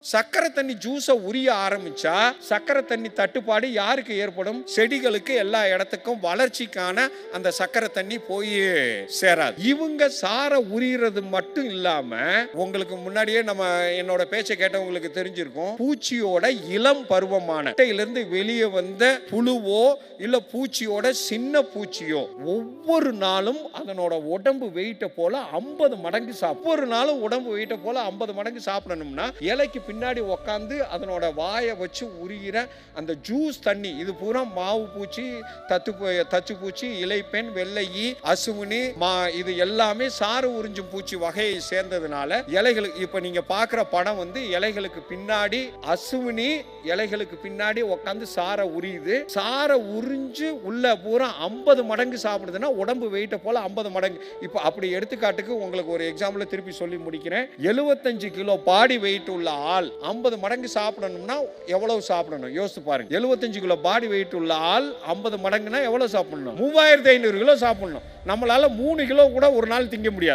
சக்கரை தண்ணி ஜூஸை உரிய ஆரம்பிச்சா சக்கரை தண்ணி தட்டுப்பாடு யாருக்கு ஏற்படும்? செடிகளுக்கு, எல்லா இடத்துக்கும் வளர்ச்சிக்கான அந்த சக்கரை தண்ணி போய் சேராது. இவங்க சாரை உரியறது மட்டும் இல்லாம, உங்களுக்கு முன்னாடியே நம்ம என்னோட பேச்சை கேட்டவங்களுக்கு தெரிஞ்சிருக்கும், பூச்சியோட இளம் பருவமான இருந்து வெளியே வந்த புழுவோ இல்ல பூச்சியோட சின்ன பூச்சியோ ஒவ்வொரு நாளும் அதனோட உடம்பு வெயிட்ட போல 50 மடங்கு ஒவ்வொரு நாளும் உடம்பு வெயிட்ட போல 50 மடங்கு சாப்பிடணும்னா இலைக்கு பின்னாடி உக்காந்து அதனோட வாயை வச்சு உரிகிற அந்த ஜூஸ் தண்ணி, இது பூரா மாவு பூச்சி, தச்சு பூச்சி, இலைப்பெண், வெள்ளையி, அசுவினி, இது எல்லாமே சாறு உறிஞ்சும் பூச்சி வகையை சேர்ந்ததுனால இலைகளுக்கு, இப்ப நீங்க பாக்குற படம் இலைகளுக்கு பின்னாடி அசுவினி இலைகளுக்கு பின்னாடி உக்காந்து சாரை உரியுது. சாரை உறிஞ்சு உள்ள பூரா 50 மடங்கு சாப்பிடுதுன்னா உடம்பு வெயிட்ட போல 50 மடங்கு. இப்ப அப்படி எடுத்துக்காட்டுக்கு உங்களுக்கு ஒரு எக்ஸாம்பிள் திருப்பி சொல்லி முடிக்கிறேன். 75 கிலோ பாடி வெயிட் உள்ள ஆள் 50 மடங்கு சாப்பிடணும்னா எவ்வளவு சாப்பிடணும் யோசிச்சு பாருங்க. 75 கிலோ பாடி வெயிட் உள்ள ஆள் 50 மடங்குனா எவ்வளவு சாப்பிடணும்? 3500 கிலோ சாப்பிடணும். நம்மளால 3 கிலோ கூட ஒரு நாள் திங்க முடியாது.